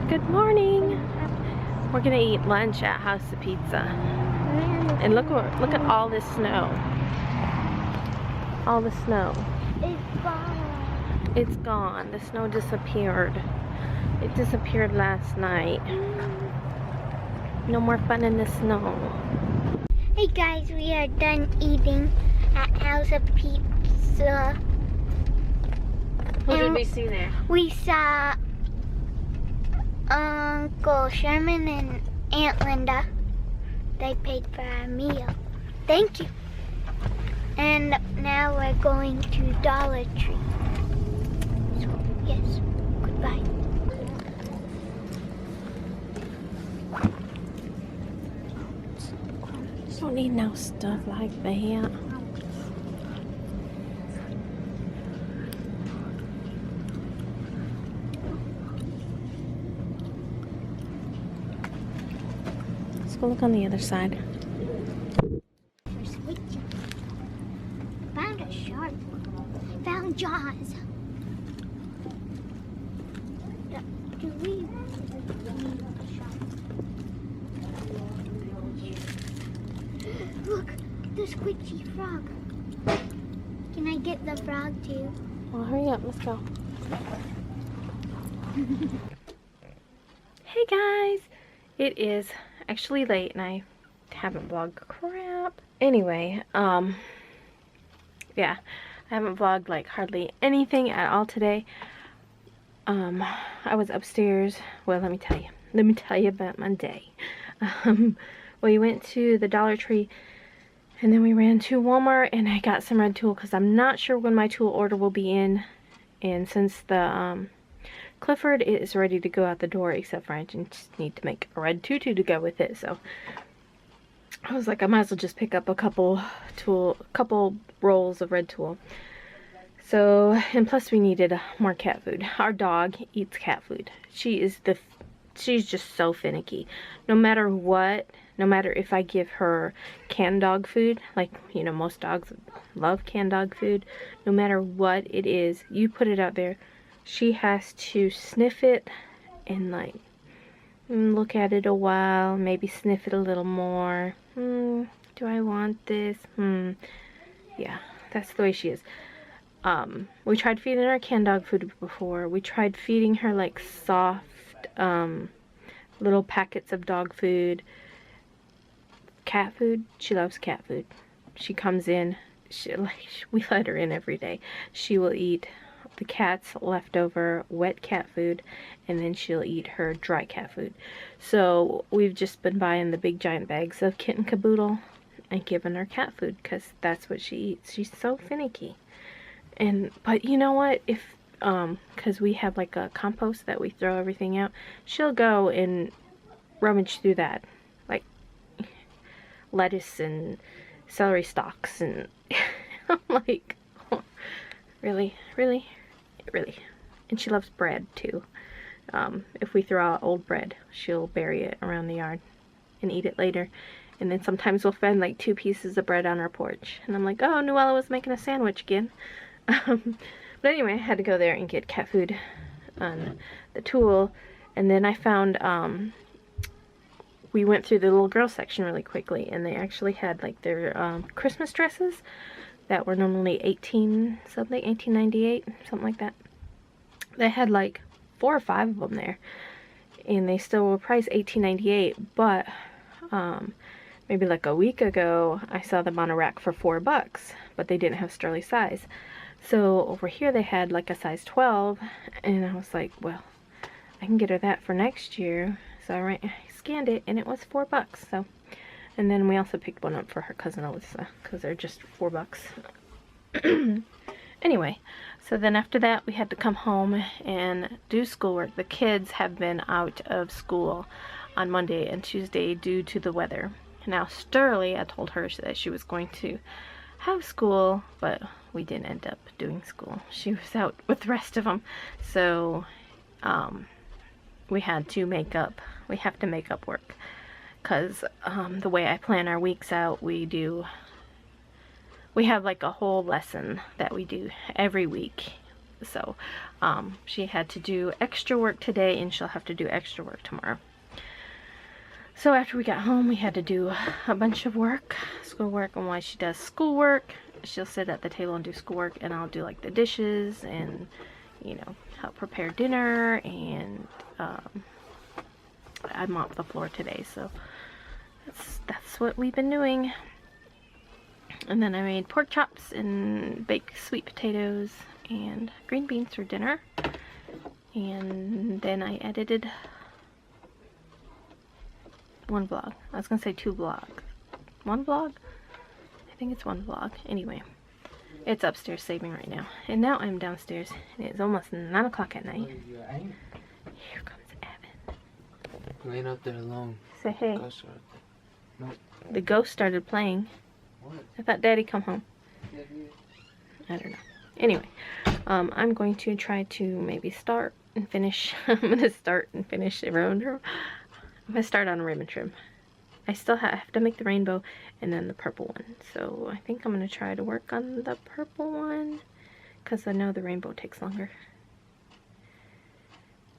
Good morning. We're gonna eat lunch at House of Pizza. And look at all this snow. All the snow. It's gone. It's gone. The snow disappeared. It disappeared last night. No more fun in the snow. Hey guys, we are done eating at House of Pizza. Who did we see there? We saw Uncle Sherman and Aunt Linda. They paid for our meal. Thank you. And now we're going to Dollar Tree. So, yes, goodbye. Don't need no stuff like that. Let's go look on the other side. Found a shark. Found Jaws. Do we need a shark? Look, the squishy frog. Can I get the frog too? Well, hurry up. Let's go. Hey guys. It is actually late and I haven't vlogged crap. Anyway, yeah, I haven't vlogged like hardly anything at all today. I was upstairs. Well, let me tell you about my day. We went to the Dollar Tree and then we ran to Walmart and I got some red tulle because I'm not sure when my tulle order will be in. And since the Clifford is ready to go out the door, except for I just need to make a red tutu to go with it. So I was like, I might as well just pick up a couple rolls of red tulle. So, and plus we needed more cat food. Our dog eats cat food. She's just so finicky. No matter what, no matter if I give her canned dog food, like, you know, most dogs love canned dog food, no matter what it is, you put it out there, she has to sniff it and like look at it a while, maybe sniff it a little more. Do I want this? Yeah, that's the way she is. We tried feeding her canned dog food before. We tried feeding her like soft little packets of dog food. Cat food, she loves cat food. She comes in, we let her in every day. She will eat the cat's leftover wet cat food and then she'll eat her dry cat food. So we've just been buying the big giant bags of kitten caboodle and giving her cat food because that's what she eats. She's so finicky. But you know what, if because we have like a compost that we throw everything out, she'll go and rummage through that, like lettuce and celery stalks, and I'm like, oh, really. And she loves bread too. If we throw out old bread, she'll bury it around the yard and eat it later. And then sometimes we'll find like 2 pieces of bread on our porch and I'm like, oh, Noella was making a sandwich again. But anyway, I had to go there and get cat food on the tulle. And then I found we went through the little girl section really quickly and they actually had like their Christmas dresses that were normally $18.98, something like that. They had like 4 or 5 of them there, and they still were priced $18.98. But maybe like a week ago, I saw them on a rack for $4, but they didn't have Sterling size. So over here they had like a size 12, and I was like, well, I can get her that for next year. So I scanned it, and it was $4. So. And then we also picked one up for her cousin Alyssa, because they're just $4. Anyway, so then after that we had to come home and do schoolwork. The kids have been out of school on Monday and Tuesday due to the weather. Now Sterling, I told her that she was going to have school, but we didn't end up doing school. She was out with the rest of them. So we had to make up. We have to make up work. Because the way I plan our weeks out, we have like a whole lesson that we do every week So she had to do extra work today, and she'll have to do extra work tomorrow. So after we got home, we had to do a bunch of work, schoolwork. And while she does schoolwork, she'll sit at the table and do schoolwork, and I'll do like the dishes and, you know, help prepare dinner, and I mopped the floor today. So that's what we've been doing. And then I made pork chops and baked sweet potatoes and green beans for dinner. And then I edited one vlog. I was gonna say 2 vlogs. 1 vlog? I think it's 1 vlog. Anyway, it's upstairs saving right now. And now I'm downstairs, and it's almost 9 o'clock at night. Here comes Evan. Laying out there alone. Say hey. Nope. The ghost started playing. What? I thought Daddy come home. I don't know. Anyway, I'm going to try to maybe start and finish. I'm going to start and finish a ribbon trim. I'm going to start on a ribbon trim. I still have to make the rainbow and then the purple one. So I think I'm going to try to work on the purple one, because I know the rainbow takes longer.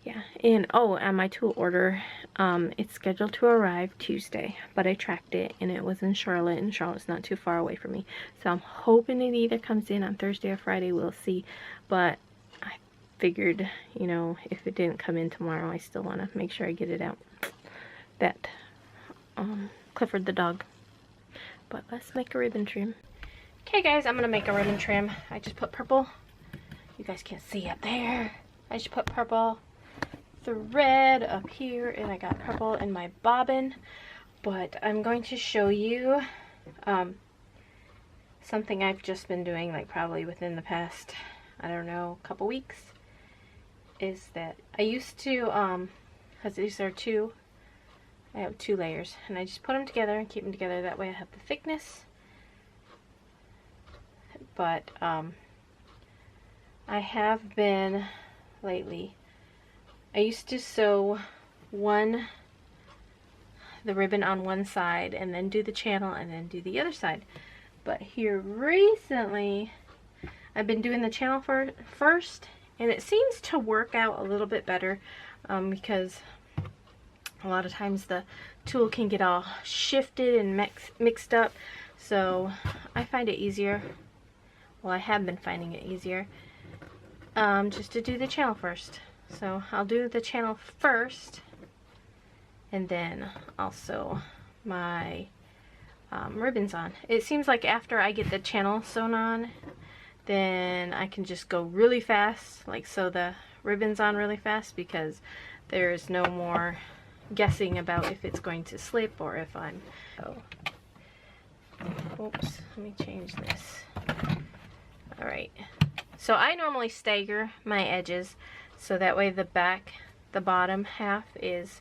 Yeah, and oh, and my tool order, it's scheduled to arrive Tuesday, but I tracked it and it was in Charlotte, and Charlotte's not too far away from me. So I'm hoping it either comes in on Thursday or Friday, we'll see. But I figured, you know, if it didn't come in tomorrow, I still want to make sure I get it out. That Clifford the dog. But let's make a ribbon trim. Okay guys, I'm gonna make a ribbon trim. I just put purple. You guys can't see up there. I just put purple thread up here, and I got purple in my bobbin. But I'm going to show you something I've just been doing, like probably within the past, I don't know, couple weeks. Is that I used to, because these are I have 2 layers, and I just put them together and keep them together. That way I have the thickness. But I have been lately, I used to sew the ribbon on one side and then do the channel and then do the other side. But here recently, I've been doing the channel first, and it seems to work out a little bit better, because a lot of times the tool can get all shifted and mixed up. So I find it easier, well, I have been finding it easier, just to do the channel first. So I'll do the channel first, and then I'll sew my ribbons on. It seems like after I get the channel sewn on, then I can just go really fast, like sew the ribbons on really fast, because there's no more guessing about if it's going to slip or if I'm... Oh. Oops, let me change this. Alright. So I normally stagger my edges, so that way the bottom half is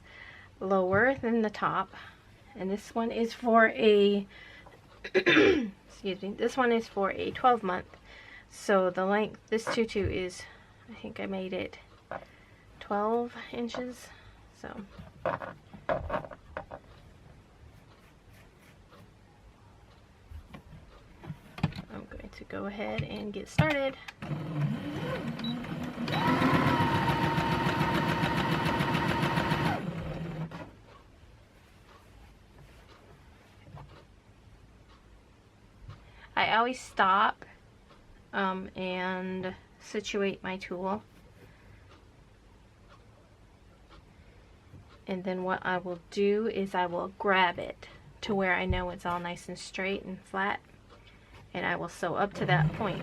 lower than the top. And this one is for a excuse me, this one is for a 12-month. So the length, this tutu is, I think I made it 12 inches. So I'm going to go ahead and get started. I always stop and situate my tool, and then what I will do is I will grab it to where I know it's all nice and straight and flat, and I will sew up to that point.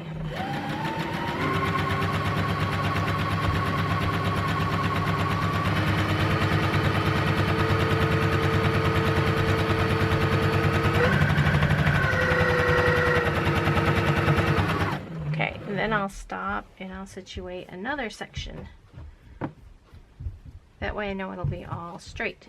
Then I'll stop and I'll situate another section. That way I know it'll be all straight.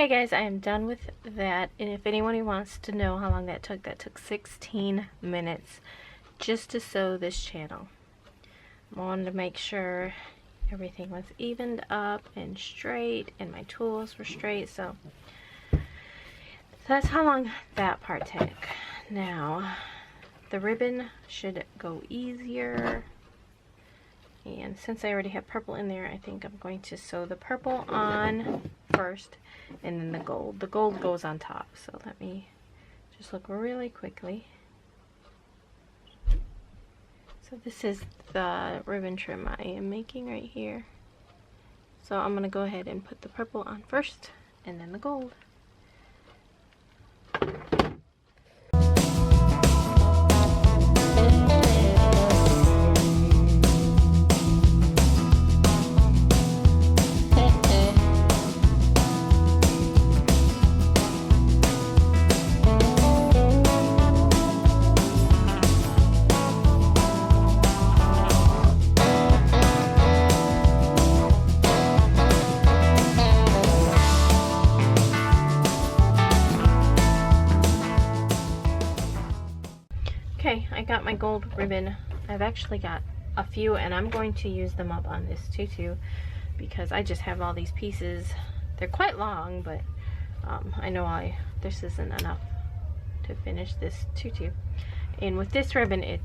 Okay guys, I am done with that, and if anyone wants to know how long that took 16 minutes just to sew this channel. I wanted to make sure everything was evened up and straight and my tools were straight, so that's how long that part took. Now the ribbon should go easier, and since I already have purple in there, I think I'm going to sew the purple on first and then the gold. The gold goes on top, so let me just look really quickly. So this is the ribbon trim I am making right here. So I'm going to go ahead and put the purple on first and then the gold. Okay, I got my gold ribbon. I've actually got a few, and I'm going to use them up on this tutu because I just have all these pieces. They're quite long, but I know this isn't enough to finish this tutu. And with this ribbon, it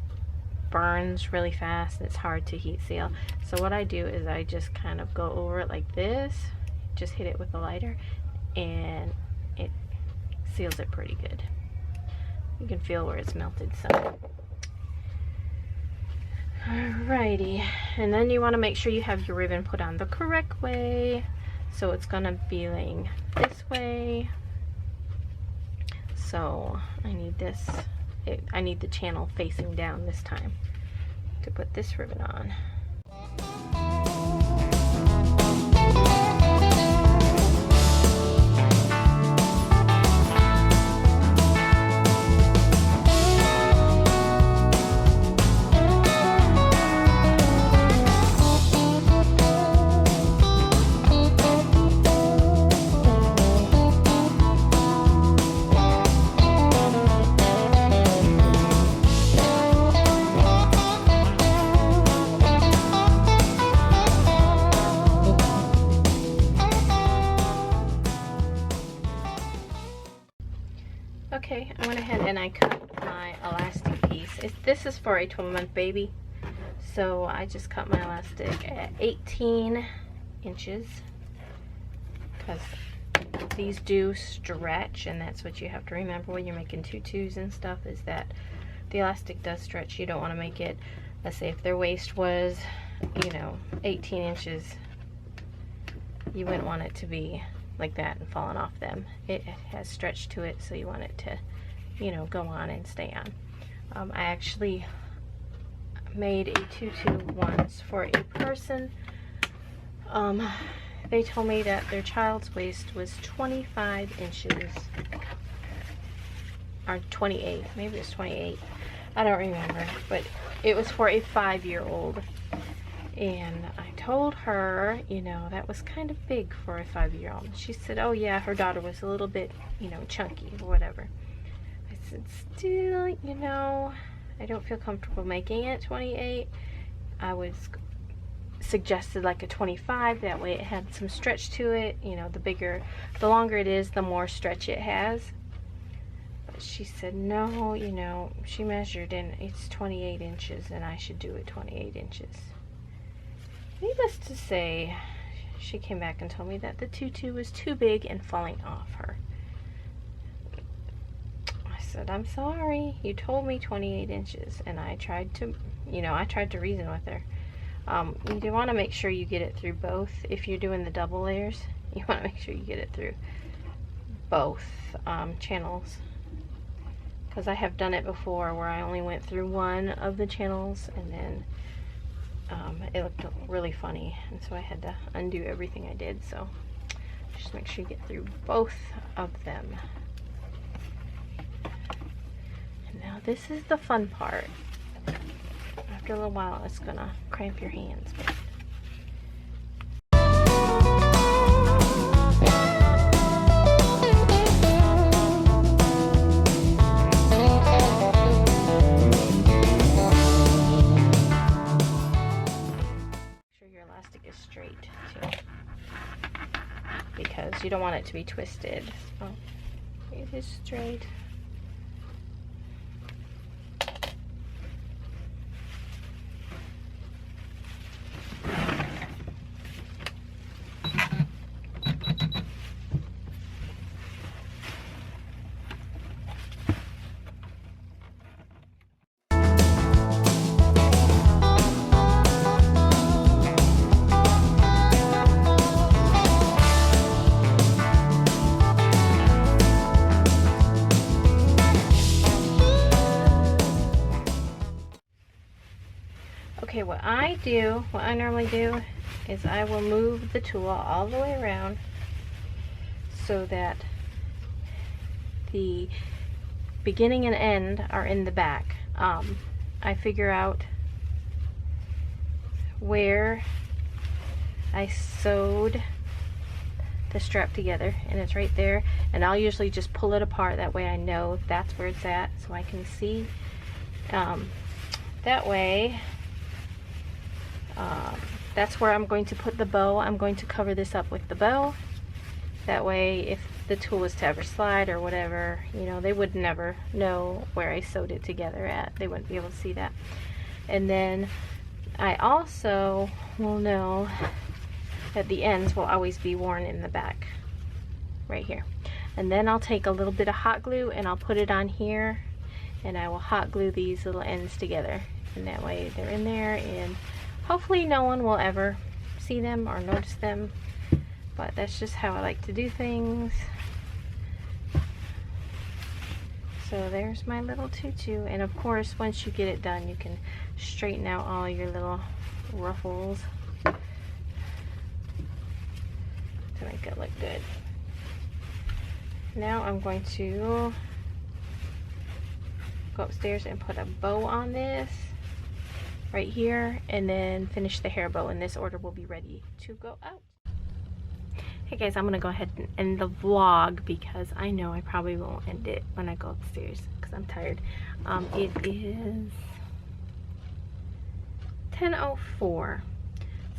burns really fast and it's hard to heat seal. So what I do is I just kind of go over it like this, just hit it with a lighter, and it seals it pretty good. You can feel where it's melted some. Alrighty, and then you want to make sure you have your ribbon put on the correct way. So it's gonna be laying this way. So I need this. I need the channel facing down this time to put this ribbon on. Okay, I went ahead and I cut my elastic piece. This is for a 12-month baby, so I just cut my elastic at 18 inches because these do stretch, and that's what you have to remember when you're making tutus and stuff, is that the elastic does stretch. You don't want to make it, let's say if their waist was, 18 inches, you wouldn't want it to be like that and falling off them. It has stretch to it, so you want it to, go on and stay on. I actually made a tutu once for a person. They told me that their child's waist was 25 inches, or 28, maybe it was 28, I don't remember, but it was for a 5-year-old. And I told her, that was kind of big for a 5-year-old. She said, oh yeah, her daughter was a little bit, chunky or whatever. I said, still, I don't feel comfortable making it 28. I was suggested like a 25, that way it had some stretch to it. The longer it is, the more stretch it has. But she said, no, she measured and it's 28 inches and I should do it 28 inches. Needless to say, she came back and told me that the tutu was too big and falling off her. I said, I'm sorry, you told me 28 inches, and I tried to, reason with her. You do want to make sure you get it through both. If you're doing the double layers, you want to make sure you get it through both channels. Because I have done it before where I only went through one of the channels, and then it looked really funny, and so I had to undo everything I did. So just make sure you get through both of them. And now this is the fun part. After a little while, it's gonna cramp your hands. don't want it to be twisted. Oh, it is straight. Okay, what I normally do is I will move the tool all the way around so that the beginning and end are in the back. I figure out where I sewed the strap together, and it's right there, and I'll usually just pull it apart. That way I know that's where it's at, so I can see. That way that's where I'm going to put the bow. I'm going to cover this up with the bow. That way if the tool was to ever slide or whatever, you know, they would never know where I sewed it together at. They wouldn't be able to see that. And then I also will know that the ends will always be worn in the back right here. And then I'll take a little bit of hot glue and I'll put it on here, and I will hot glue these little ends together, and that way they're in there, and hopefully no one will ever see them or notice them, but that's just how I like to do things. So there's my little tutu, and of course once you get it done you can straighten out all your little ruffles to make it look good. Now I'm going to go upstairs and put a bow on this right here, and then finish the hair bow. In this order will be ready to go out. Hey guys, I'm gonna go ahead and end the vlog because I know I probably won't end it when I go upstairs because I'm tired. It is 10:04,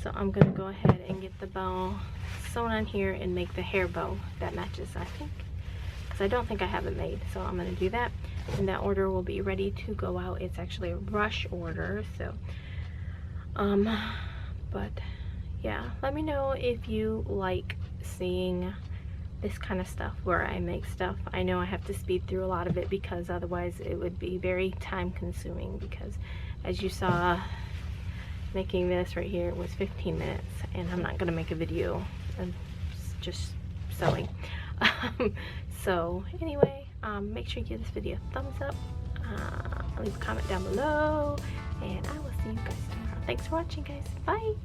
so I'm gonna go ahead and get the bow sewn on here and make the hair bow that matches, I think, because I don't think I have it made. So I'm gonna do that, and that order will be ready to go out. It's actually a rush order, so but yeah, let me know if you like seeing this kind of stuff where I make stuff. I know I have to speed through a lot of it because otherwise it would be very time consuming, because as you saw, making this right here was 15 minutes, and I'm not gonna make a video of just sewing. So anyway, make sure you give this video a thumbs up, leave a comment down below, and I will see you guys tomorrow. Thanks for watching, guys. Bye.